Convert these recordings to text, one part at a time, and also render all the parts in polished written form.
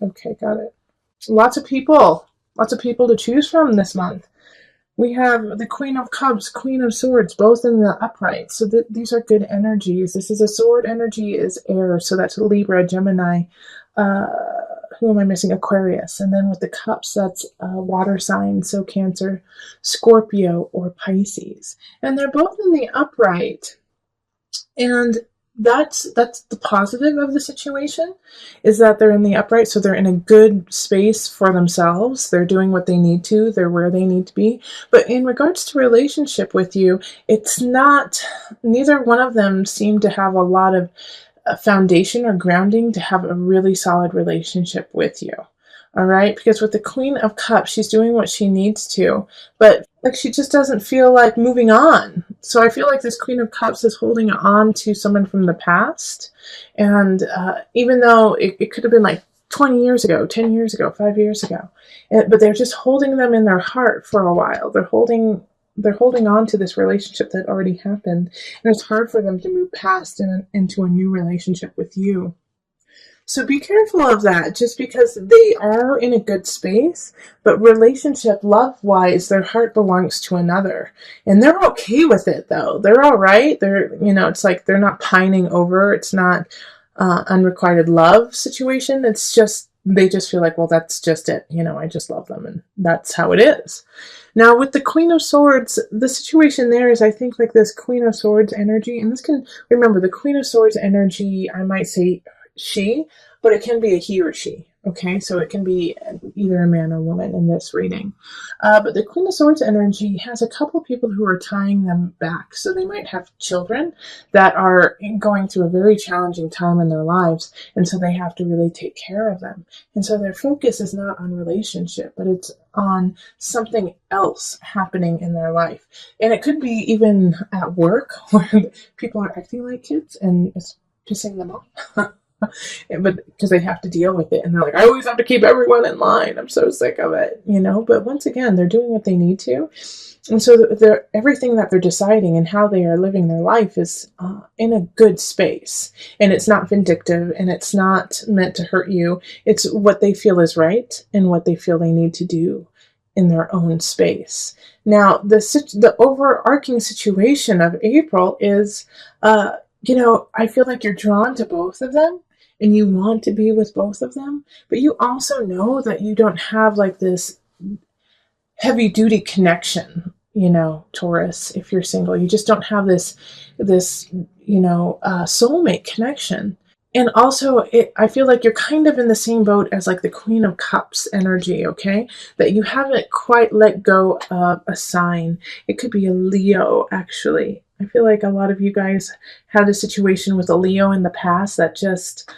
Okay, got it. Lots of people. Lots of people to choose from this month. We have the Queen of Cups, Queen of Swords, both in the upright. So these are good energies. This is a sword energy is air. So that's Libra, Gemini. Uh, who am I missing? Aquarius. And then with the cups, that's water sign. So Cancer, Scorpio, or Pisces. And they're both in the upright. And that's the positive of the situation, is that they're in the upright, so they're in a good space for themselves. They're doing what they need to. They're where they need to be. But in regards to relationship with you, it's not, neither one of them seem to have a lot of foundation or grounding to have a really solid relationship with you. All right, because with the Queen of Cups, she's doing what she needs to, but like she just doesn't feel like moving on. So I feel like this Queen of Cups is holding on to someone from the past, and even though it could have been like 20 years ago, 10 years ago, 5 years ago, but they're just holding them in their heart for a while. They're holding on to this relationship that already happened, and it's hard for them to move past into a new relationship with you. So be careful of that, just because they are in a good space, but relationship, love-wise, their heart belongs to another. And they're okay with it, though. They're all right. It's like they're not pining over. It's not unrequited love situation. It's just, they just feel like, well, that's just it. I just love them, and that's how it is. Now, with the Queen of Swords, the situation there is, I think, like this Queen of Swords energy, and this can, remember, the Queen of Swords energy, I might say she, but it can be a he or she. Okay, so it can be either a man or woman in this reading. But the Queen of Swords energy has a couple people who are tying them back. So they might have children that are going through a very challenging time in their lives, and so they have to really take care of them. And so their focus is not on relationship, but it's on something else happening in their life. And it could be even at work, where people are acting like kids and it's pissing them off. But because they have to deal with it, and they're like, I always have to keep everyone in line. I'm so sick of it, But once again, they're doing what they need to, and so everything that they're deciding and how they are living their life is in a good space, and it's not vindictive, and it's not meant to hurt you. It's what they feel is right and what they feel they need to do in their own space. Now, the overarching situation of April is, I feel like you're drawn to both of them, and you want to be with both of them, but you also know that you don't have like this heavy duty connection, Taurus, if you're single. You just don't have this soulmate connection. And also, I feel like you're kind of in the same boat as like the Queen of Cups energy, okay? That you haven't quite let go of a sign. It could be a Leo, actually. I feel like a lot of you guys had a situation with a Leo in the past that just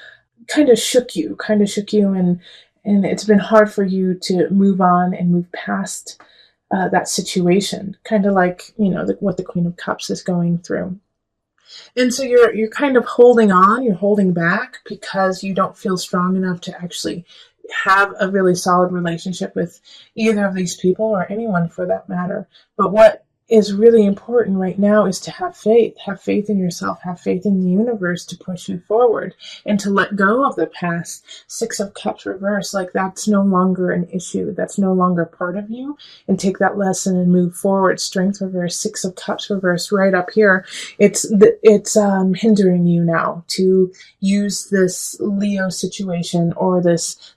kind of shook you, and it's been hard for you to move on and move past that situation, kind of like, what the Queen of Cups is going through. And so you're kind of holding on, you're holding back because you don't feel strong enough to actually have a really solid relationship with either of these people, or anyone for that matter. But what is really important right now is to have faith in yourself, have faith in the universe to push you forward, and to let go of the past. Six of Cups reverse, like that's no longer an issue, that's no longer part of you, and take that lesson and move forward. Strength reverse, Six of Cups reverse right up here. It's hindering you now to use this Leo situation or this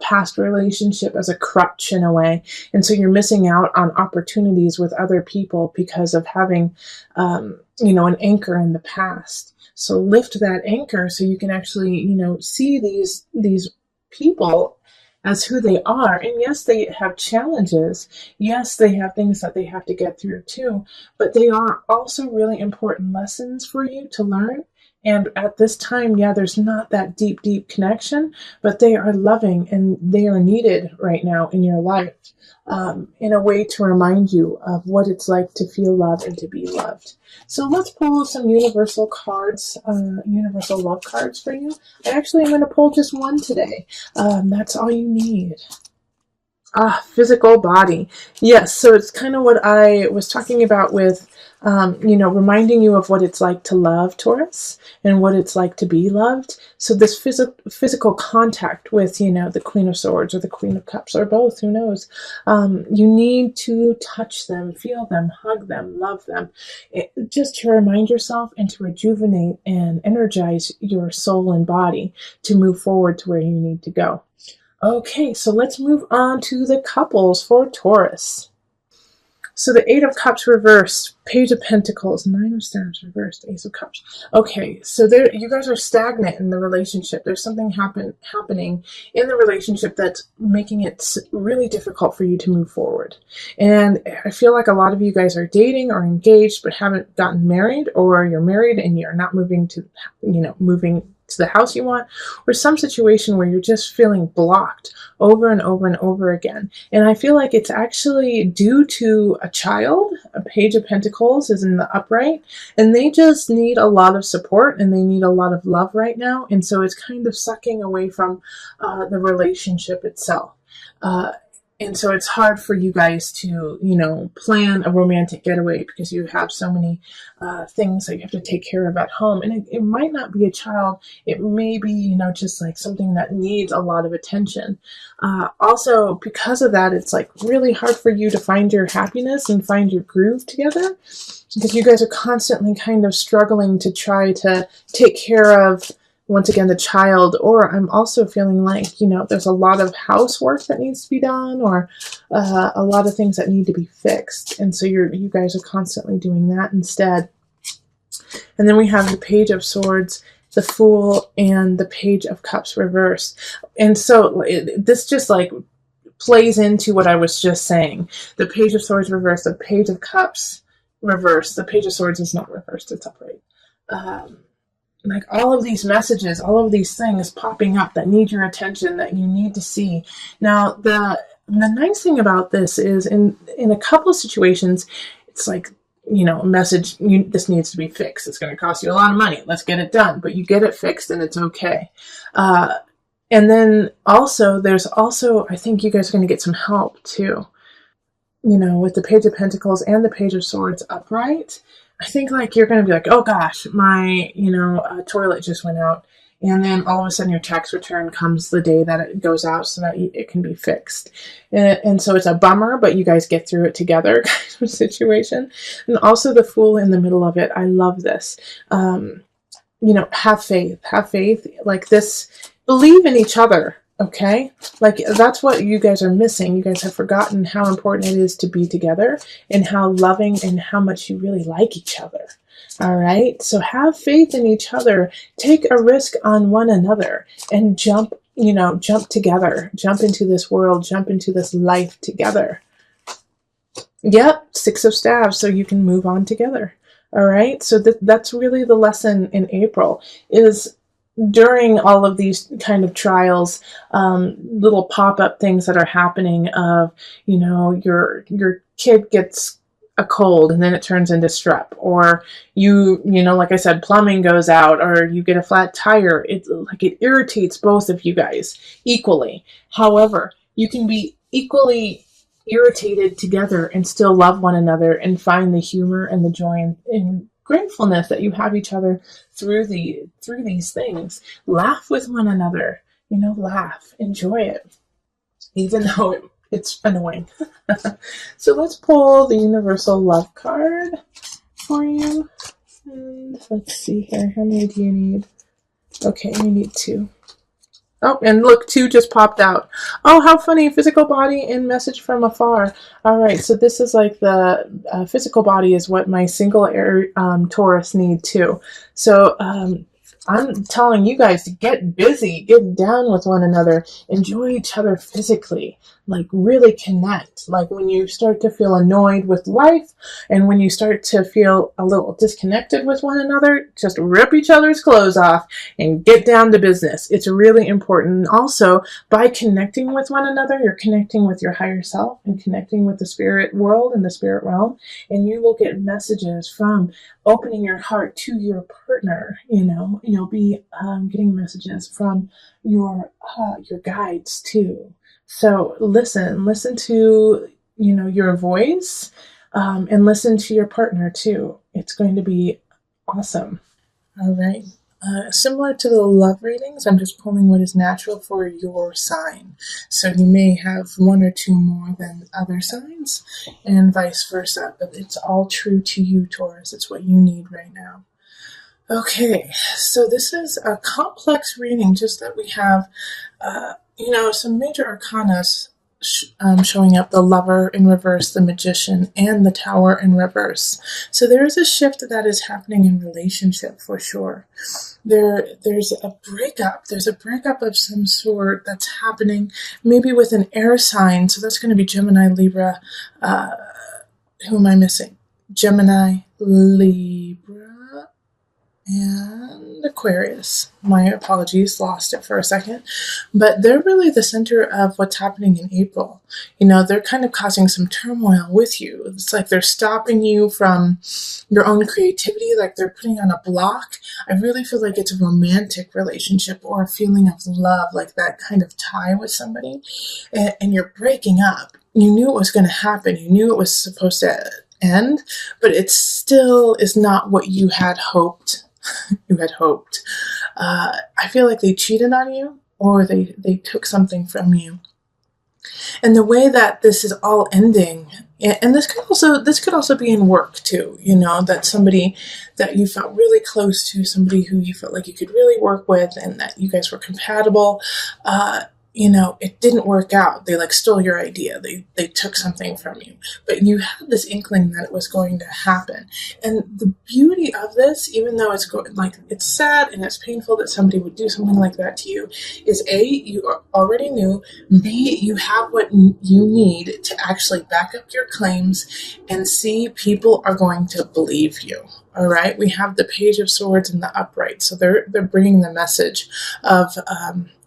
past relationship as a crutch in a way, and so you're missing out on opportunities with other people because of having, an anchor in the past. So lift that anchor so you can actually, see these people as who they are. And yes, they have challenges. Yes, they have things that they have to get through too, but they are also really important lessons for you to learn. And at this time, there's not that deep connection, but they are loving and they are needed right now in your life, in a way to remind you of what it's like to feel loved and to be loved. So let's pull some universal cards, universal love cards for you. I actually am going to pull just one today. That's all you need. Physical body. Yes, so it's kind of what I was talking about with, reminding you of what it's like to love, Taurus, and what it's like to be loved. So this physical contact with, the Queen of Swords or the Queen of Cups or both, who knows? You need to touch them, feel them, hug them, love them, just to remind yourself and to rejuvenate and energize your soul and body to move forward to where you need to go. Okay, so let's move on to the couples for Taurus. So the Eight of Cups reversed, Page of Pentacles, Nine of Staves reversed, Ace of Cups. Okay, so there, you guys are stagnant in the relationship. There's something happening in the relationship that's making it really difficult for you to move forward. And I feel like a lot of you guys are dating or engaged but haven't gotten married, or you're married and you're not moving to the house you want, or some situation where you're just feeling blocked over and over and over again. And I feel like it's actually due to a child. A Page of Pentacles is in the upright, and they just need a lot of support and they need a lot of love right now. And so it's kind of sucking away from the relationship itself. And so it's hard for you guys to, plan a romantic getaway because you have so many things that you have to take care of at home. And it might not be a child. It may be, just like something that needs a lot of attention. Also, because of that, it's like really hard for you to find your happiness and find your groove together, because you guys are constantly kind of struggling to try to take care of, once again, the child. Or I'm also feeling like, there's a lot of housework that needs to be done, or a lot of things that need to be fixed. And so you guys are constantly doing that instead. And then we have the Page of Swords, the Fool, and the Page of Cups reversed. And so this just like plays into what I was just saying. The Page of Swords reversed, the Page of Cups reversed. The Page of Swords is not reversed, it's upright. Like all of these messages, all of these things popping up that need your attention, that you need to see. Now, the nice thing about this is in a couple of situations, it's like, a message, this needs to be fixed. It's going to cost you a lot of money. Let's get it done. But you get it fixed and it's okay. And then I think you guys are going to get some help too. With the Page of Pentacles and the Page of Swords upright. I think like you're going to be like, oh gosh, my, toilet just went out. And then all of a sudden your tax return comes the day that it goes out so that it can be fixed. And so it's a bummer, but you guys get through it together kind of situation. And also the Fool in the middle of it. I love this. Have faith like this. Believe in each other. Okay, like that's what you guys are missing. You guys have forgotten how important it is to be together and how loving and how much you really like each other. All right, so have faith in each other. Take a risk on one another and jump together. Jump into this world, jump into this life together. Yep, Six of Staves, so you can move on together. All right, so that's really the lesson in April is, during all of these kind of trials, little pop-up things that are happening of, your kid gets a cold and then it turns into strep, or like I said, plumbing goes out, or you get a flat tire. It irritates both of you guys equally. However, you can be equally irritated together and still love one another and find the humor and the joy and gratefulness that you have each other through these things. Laugh with one another, laugh, enjoy it, even though it's annoying. So let's pull the Universal Love card for you. And let's see here. How many do you need? Okay, you need 2. Oh, and look, 2 just popped out. Oh, how funny. Physical body and message from afar. All right, so this is like the physical body is what my single Taurus need too. So I'm telling you guys to get busy, get down with one another, enjoy each other physically, like really connect. Like when you start to feel annoyed with life and when you start to feel a little disconnected with one another, just rip each other's clothes off and get down to business. It's really important. And also, by connecting with one another, you're connecting with your higher self and connecting with the spirit world and the spirit realm, and you will get messages from opening your heart to your partner. You'll you'll be getting messages from your guides too. So listen to, your voice, and listen to your partner too. It's going to be awesome. All right. Similar to the love readings, I'm just pulling what is natural for your sign. So you may have one or two more than other signs, and vice versa, but it's all true to you, Taurus. It's what you need right now. Okay, so this is a complex reading, just that we have, some major arcana showing up: the Lover in reverse, the Magician, and the Tower in reverse. So there is a shift that is happening in relationship for sure. There's a breakup. There's a breakup of some sort that's happening, maybe with an air sign. So that's going to be Gemini, Libra. Who am I missing? Gemini, Libra, and Aquarius. My apologies, lost it for a second. But they're really the center of what's happening in April. They're kind of causing some turmoil with you. It's like they're stopping you from your own creativity, like they're putting on a block. I really feel like it's a romantic relationship or a feeling of love, like that kind of tie with somebody, and you're breaking up. You knew it was going to happen. You knew it was supposed to end, but it still is not what you had hoped. I feel like they cheated on you, or they took something from you. And the way that this is all ending, and this could also be in work too, that somebody that you felt really close to, somebody who you felt like you could really work with and that you guys were compatible, it didn't work out. They stole your idea. They took something from you, but you had this inkling that it was going to happen. And the beauty of this, even though it's sad and it's painful that somebody would do something like that to you, is A, you already knew, B, you have what you need to actually back up your claims, and C, people are going to believe you. All right. We have the Page of Swords in the upright. So they're bringing the message of,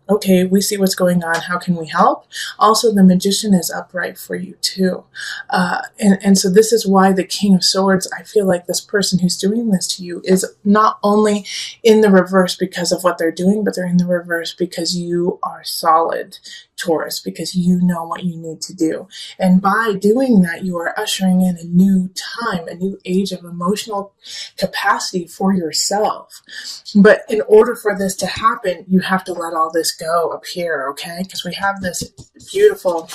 okay, we see what's going on. How can we help? Also, the Magician is upright for you too. And so this is why the King of Swords, I feel like this person who's doing this to you is not only in the reverse because of what they're doing, but they're in the reverse because you are solid, Taurus, because you know what you need to do. And by doing that, you are ushering in a new time, a new age of emotional capacity for yourself. But in order for this to happen, you have to let all this go up here, okay? Because we have this beautiful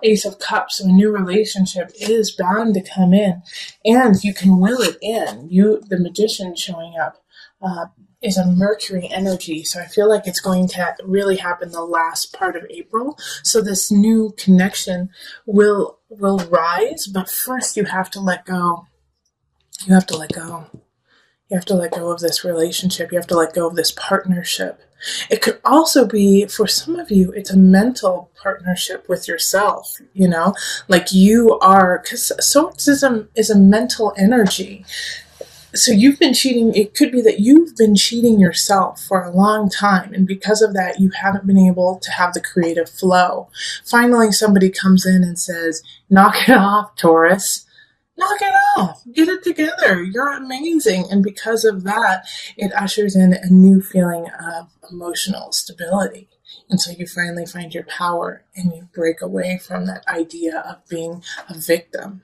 Ace of Cups, so a new relationship is bound to come in, and you can will it in. The Magician showing up is a Mercury energy, so I feel like it's going to really happen the last part of April. So this new connection will rise, but first you have to let go. You have to let go. You have to let go of this relationship. You have to let go of this partnership. It could also be, for some of you, it's a mental partnership with yourself, like you are, because Swords is a mental energy. So you've been cheating. It could be that you've been cheating yourself for a long time, and because of that, you haven't been able to have the creative flow. Finally, somebody comes in and says, knock it off, Taurus. Knock it off. Get it together. You're amazing. And because of that, it ushers in a new feeling of emotional stability. And so you finally find your power and you break away from that idea of being a victim.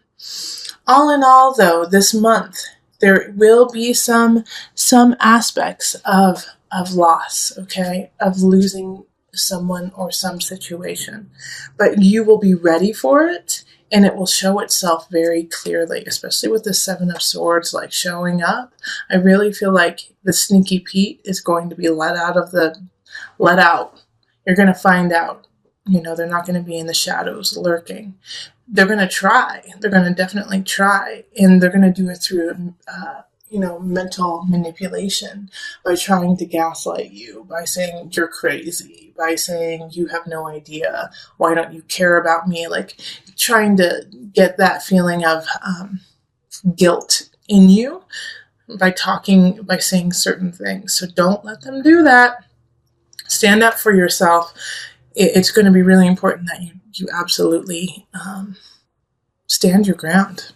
All in all, though, this month, there will be some aspects of loss, okay, of losing someone or some situation. But you will be ready for it. And it will show itself very clearly, especially with the Seven of Swords, showing up. I really feel like the sneaky Pete is going to be let out. You're going to find out. They're not going to be in the shadows lurking. They're going to try. They're going to definitely try. And they're going to do it through, mental manipulation, by trying to gaslight you, by saying you're crazy, by saying you have no idea, why don't you care about me, trying to get that feeling of guilt in you by saying certain things. So don't let them do that. Stand up for yourself. It's going to be really important that you absolutely stand your ground.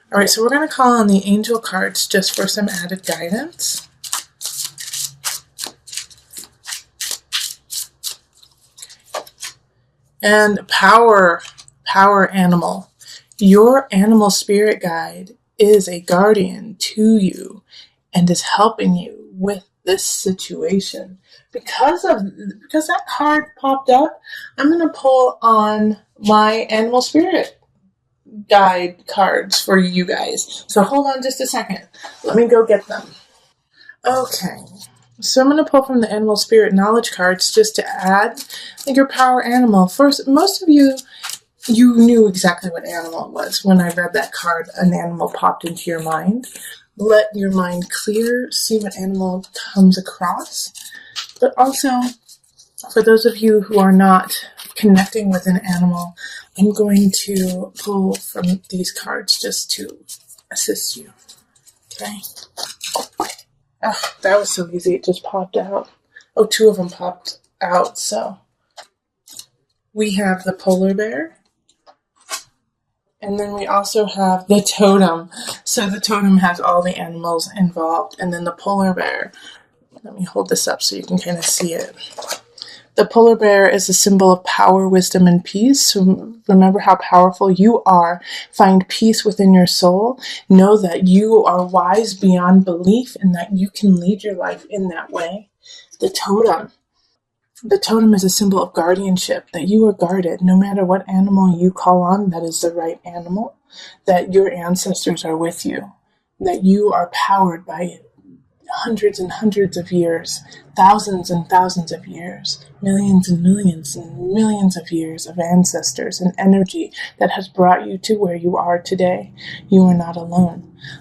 All right, so we're going to call on the angel cards just for some added guidance. And power animal. Your animal spirit guide is a guardian to you and is helping you with this situation. Because that card popped up, I'm going to pull on my animal spirit guide cards for you guys. So hold on just a second. Let me go get them. Okay. So I'm going to pull from the animal spirit knowledge cards just to add your power animal. First, most of you knew exactly what animal it was. When I read that card, an animal popped into your mind. Let your mind clear, see what animal comes across. But also, for those of you who are not connecting with an animal, I'm going to pull from these cards just to assist you. Okay? Oh, that was so easy. It just popped out. Oh, two of them popped out, so. We have the polar bear. And then we also have the totem. So the totem has all the animals involved. And then the polar bear. Let me hold this up so you can kind of see it. The polar bear is a symbol of power, wisdom, and peace. So remember how powerful you are. Find peace within your soul. Know that you are wise beyond belief and that you can lead your life in that way. The totem. The totem is a symbol of guardianship, that you are guarded. No matter what animal you call on, that is the right animal, that your ancestors are with you, that you are powered by hundreds and hundreds of years, thousands and thousands of years, millions and millions of years of ancestors and energy that has brought you to where you are today. You are not alone.